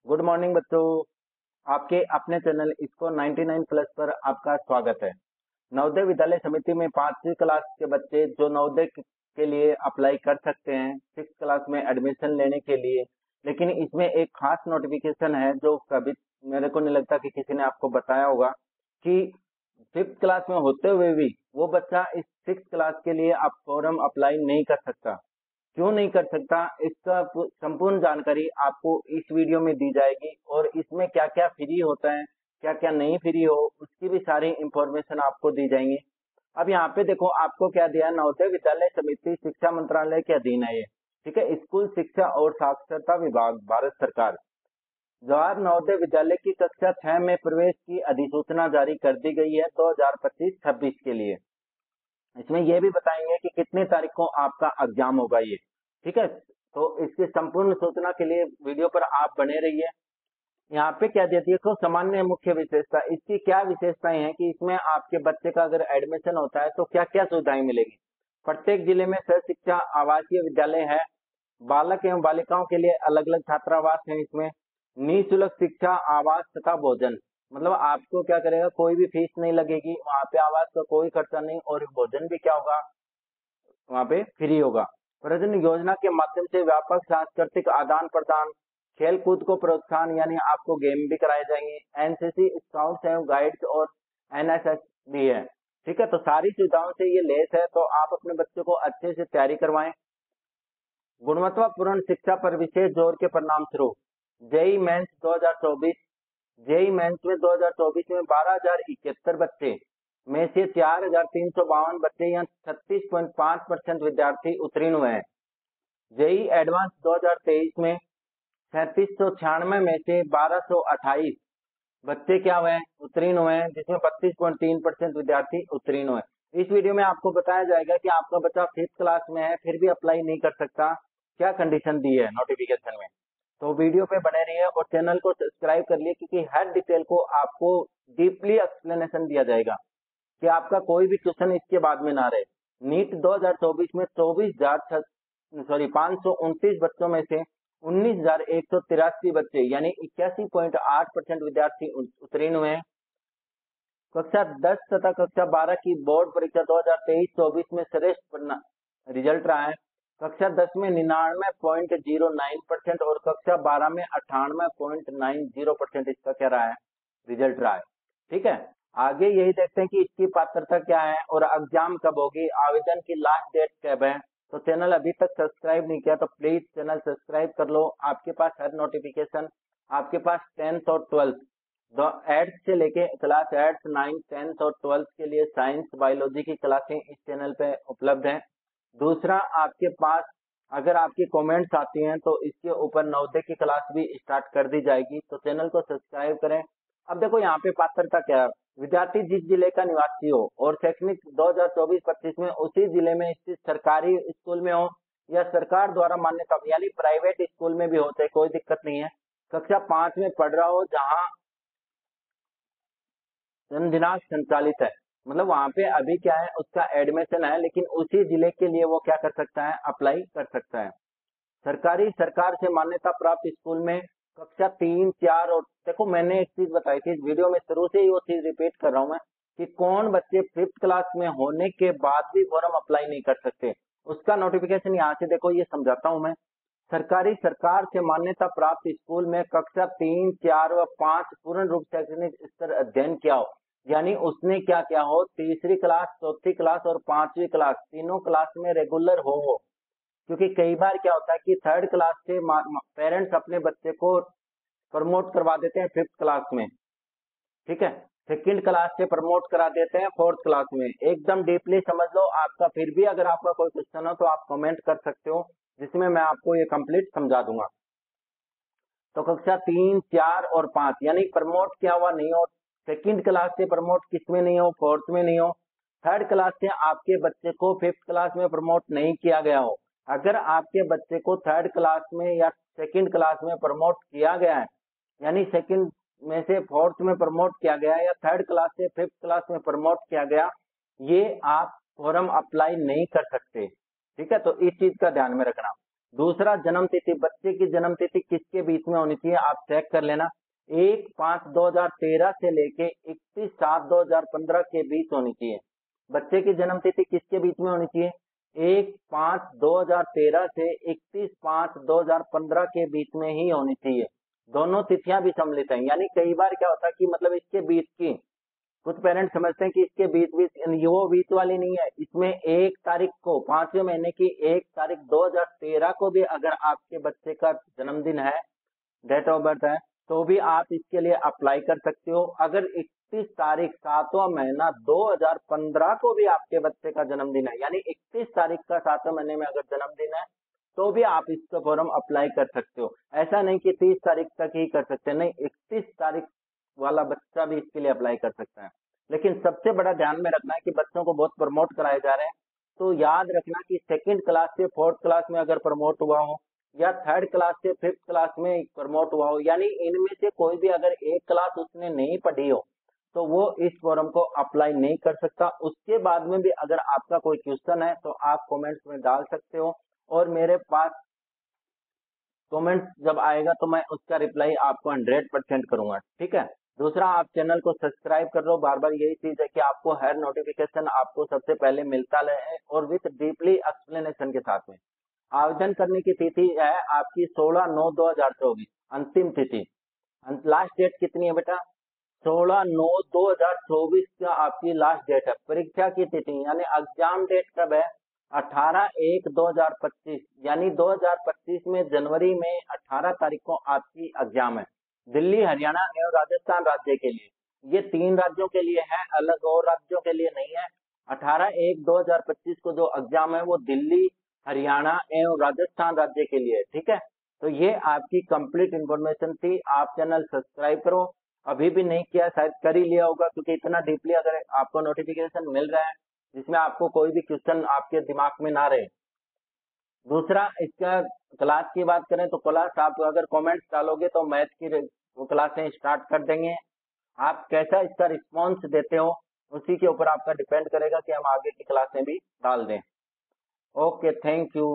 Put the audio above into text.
Good morning बच्चों। आपके अपने चैनल इसको 99 प्लस पर आपका स्वागत है। नवोदय विद्यालय समिति में 5वीं क्लास के बच्चे जो नवोदय के लिए अप्लाई कर सकते हैं 6th क्लास में एडमिशन लेने के लिए, लेकिन इसमें एक खास नोटिफिकेशन है जो कभी मेरे को नहीं लगता कि किसी ने आपको बताया होगा कि 5th क्लास में होते हुए भी वो बच्चा इस 6th क्लास के लिए आप फॉर्म अप्लाई नहीं कर सकता। क्यों नहीं कर सकता, इसका संपूर्ण जानकारी आपको इस वीडियो में दी जाएगी और इसमें क्या क्या फ्री होता है, क्या क्या नहीं फ्री हो, उसकी भी सारी इंफॉर्मेशन आपको दी जाएंगी। अब यहाँ पे देखो आपको क्या दिया है, नवोदय विद्यालय समिति शिक्षा मंत्रालय के अधीन है ये, ठीक है। स्कूल शिक्षा और साक्षरता विभाग, भारत सरकार। जवाहर नवोदय विद्यालय की कक्षा 6 में प्रवेश की अधिसूचना जारी कर दी गई है 2025-26 के लिए। इसमें यह भी बताएंगे कि कितने तारीख को आपका एग्जाम होगा ये, ठीक है। तो इसकी संपूर्ण सूचना के लिए वीडियो पर आप बने रहिए। यहाँ पे क्या देती है तो सामान्य मुख्य विशेषता, इसकी क्या विशेषताएं हैं कि इसमें आपके बच्चे का अगर एडमिशन होता है तो क्या क्या सुविधाएं मिलेगी। प्रत्येक जिले में सह शिक्षा आवासीय विद्यालय है, बालक एवं बालिकाओं के लिए अलग अलग छात्रावास है। इसमें निःशुल्क शिक्षा, आवास तथा भोजन, मतलब आपको क्या करेगा, कोई भी फीस नहीं लगेगी वहां पे, आवास का कोई खर्चा नहीं, और भोजन भी क्या होगा वहां पे फ्री होगा। प्रयोजन योजना के माध्यम से व्यापक सांस्कृतिक आदान प्रदान, खेल कूद को प्रोत्साहन, यानी आपको गेम भी कराए जाएंगे, एनसीसी, स्काउट्स एवं गाइड्स और एनएसएस भी है, ठीक है। तो सारी सुविधाओं से ये लेस है, तो आप अपने बच्चों को अच्छे से तैयारी करवाएं। गुणवत्तापूर्ण शिक्षा पर विशेष जोर के परिणाम स्वरूप जेई मेंस 2024, जेई मेंस में 2024 में 12,071 बच्चे में से 4,352 बच्चे या 36.5% विद्यार्थी उत्तीर्ण हुए हैं। जेई एडवांस 2023 में 3796 में से 1228 बच्चे क्या हुए हैं, उत्तीर्ण हुए हैं, जिसमें 32.3% विद्यार्थी उत्तीर्ण हुए। इस वीडियो में आपको बताया जाएगा कि आपका बच्चा 5th क्लास में है फिर भी अप्लाई नहीं कर सकता, क्या कंडीशन दी है नोटिफिकेशन में। तो वीडियो पे बने रहिए और चैनल को सब्सक्राइब कर लिए, क्योंकि हर डिटेल को आपको डीपली एक्सप्लेनेशन दिया जाएगा कि आपका कोई भी क्वेश्चन इसके बाद में ना रहे। नीट 2024 में 529 बच्चों में से 19,183 बच्चे यानी 81.8% विद्यार्थी उत्तीर्ण हुए हैं। कक्षा 10 तथा कक्षा 12 की बोर्ड परीक्षा 2023-24 में श्रेष्ठ रिजल्ट रहा है। कक्षा 10 में 99.09% और कक्षा 12 में 98.90% इसका क्या रहा है, रिजल्ट रहा है, ठीक है। आगे यही देखते हैं कि इसकी पात्रता क्या है और एग्जाम कब होगी, आवेदन की लास्ट डेट कब है। तो चैनल अभी तक सब्सक्राइब नहीं किया तो प्लीज चैनल सब्सक्राइब कर लो। आपके पास हर नोटिफिकेशन, आपके पास 10th और 12th 8th से लेके क्लास 8th 9th 10th और 12th के लिए साइंस बायोलॉजी की क्लासें इस चैनल पे उपलब्ध हैं। दूसरा, आपके पास अगर आपकी कमेंट्स आती हैं तो इसके ऊपर नवोदय की क्लास भी स्टार्ट कर दी जाएगी, तो चैनल को सब्सक्राइब करें। अब देखो यहाँ पे पात्रता क्या है, विद्यार्थी जिस जिले का निवासी हो और शैक्षणिक 2024-25 में उसी जिले में स्थित सरकारी स्कूल में हो या सरकार द्वारा मान्यता, यानी प्राइवेट स्कूल में भी होते, कोई दिक्कत नहीं है। कक्षा 5 में पढ़ रहा हो जहाँ जन्म दिनांक संचालित है, मतलब वहां पे अभी क्या है उसका एडमिशन है, लेकिन उसी जिले के लिए वो क्या कर सकता है, अप्लाई कर सकता है। सरकारी, सरकार से मान्यता प्राप्त स्कूल में कक्षा 3, 4 और देखो मैंने एक चीज बताई थी इस वीडियो में, शुरू से ही वो चीज रिपीट कर रहा हूं मैं कि कौन बच्चे 5th क्लास में होने के बाद भी फॉर्म अप्लाई नहीं कर सकते, उसका नोटिफिकेशन यहाँ से देखो, ये समझाता हूं मैं। सरकारी, सरकार से मान्यता प्राप्त स्कूल में कक्षा 3, 4 व 5 पूर्ण रूप शैक्षणिक स्तर अध्ययन किया हो, यानी उसने क्या किया हो, तीसरी क्लास, चौथी क्लास और 5वीं क्लास तीनों क्लास में रेगुलर हो। क्योंकि कई बार क्या होता है कि 3rd क्लास से पेरेंट्स अपने बच्चे को प्रमोट करवा देते हैं 5th क्लास में, ठीक है, 2nd क्लास से प्रमोट करा देते हैं 4th क्लास में। एकदम डीपली समझ लो आपका, फिर भी अगर आपका कोई क्वेश्चन हो तो आप कमेंट कर सकते हो, जिसमें मैं आपको ये कंप्लीट समझा दूंगा। तो कक्षा 3, 4 और 5 यानी प्रमोट किया हुआ नहीं हो, 2nd क्लास से प्रमोट किसमें नहीं हो, 4th में नहीं हो, 3rd क्लास से आपके बच्चे को 5th क्लास में प्रमोट नहीं किया गया हो। अगर आपके बच्चे को 3rd क्लास में या 2nd क्लास में प्रमोट किया गया है, यानी 2nd में से 4th में प्रमोट किया गया या 3rd क्लास से 5th क्लास में प्रमोट किया गया, ये आप फॉर्म अप्लाई नहीं कर सकते, ठीक है। तो इस चीज का ध्यान में रखना। दूसरा जन्म तिथि, बच्चे की जन्म तिथि किसके बीच में होनी चाहिए आप चेक कर लेना। 1/5/2013 से लेके 31/7/2015 के बीच होनी चाहिए। बच्चे की जन्म तिथि किसके बीच में होनी चाहिए? 1/5/2013 से 31/5/2015 के बीच में ही होनी चाहिए। दोनों तिथियां भी सम्मिलित हैं, यानी कई बार क्या होता है कि मतलब इसके बीच की, कुछ पेरेंट्स समझते हैं कि इसके बीच बीच वो बीच वाली नहीं है, इसमें 1 तारीख को 5वें महीने की 1 तारीख 2013 को भी अगर आपके बच्चे का जन्मदिन है, डेट ऑफ बर्थ है, तो भी आप इसके लिए अप्लाई कर सकते हो। अगर 31 तारीख 7वां महीना 2015 को भी आपके बच्चे का जन्मदिन है, यानी 31 तारीख का 7वें महीने में अगर जन्मदिन है, तो भी आप इसका फॉर्म अप्लाई कर सकते हो। ऐसा नहीं कि 30 तारीख तक ही कर सकते हैं, नहीं, 31 तारीख वाला बच्चा भी इसके लिए अप्लाई कर सकता है। लेकिन सबसे बड़ा ध्यान में रखना है कि बच्चों को बहुत प्रमोट कराए जा रहे हैं, तो याद रखना कि 2nd क्लास से 4th क्लास में अगर प्रमोट हुआ हो, या 3rd क्लास से 5th क्लास में प्रमोट हुआ हो, यानी इनमें से कोई भी अगर एक क्लास उसने नहीं पढ़ी हो, तो वो इस फॉर्म को अप्लाई नहीं कर सकता। उसके बाद में भी अगर आपका कोई क्वेश्चन है तो आप कमेंट्स में डाल सकते हो, और मेरे पास कमेंट जब आएगा तो मैं उसका रिप्लाई आपको 100% करूंगा, ठीक है। दूसरा, आप चैनल को सब्सक्राइब कर लो, बार बार यही चीज है कि आपको हर नोटिफिकेशन आपको सबसे पहले मिलता रहे, और विथ डीपली एक्सप्लेनेशन के साथ में। आवेदन करने की तिथि है आपकी 16/9/2024, अंतिम तिथि। लास्ट डेट कितनी है बेटा? 16/9/2024 का आपकी लास्ट डेट है। परीक्षा की तिथि यानी एग्जाम डेट कब है? 18/1/2025, यानी 2025 में जनवरी में 18 तारीख को आपकी एग्जाम है। दिल्ली, हरियाणा एवं राजस्थान राज्य के लिए, ये 3 राज्यों के लिए है, अलग और राज्यों के लिए नहीं है। 18/1/2025 को जो एग्जाम है वो दिल्ली, हरियाणा एवं राजस्थान राज्य के लिए है, ठीक है। तो ये आपकी कंप्लीट इंफॉर्मेशन थी। आप चैनल सब्सक्राइब करो, अभी भी नहीं किया शायद कर ही लिया होगा, क्योंकि इतना डीपली अगर आपको नोटिफिकेशन मिल रहा है जिसमें आपको कोई भी क्वेश्चन आपके दिमाग में ना रहे। दूसरा, इसका क्लास की बात करें तो क्लास आप अगर कमेंट्स डालोगे तो मैथ की वो क्लासें स्टार्ट कर देंगे। आप कैसा इसका रिस्पॉन्स देते हो उसी के ऊपर आपका डिपेंड करेगा कि हम आगे की क्लासें भी डाल दें। Okay, thank you.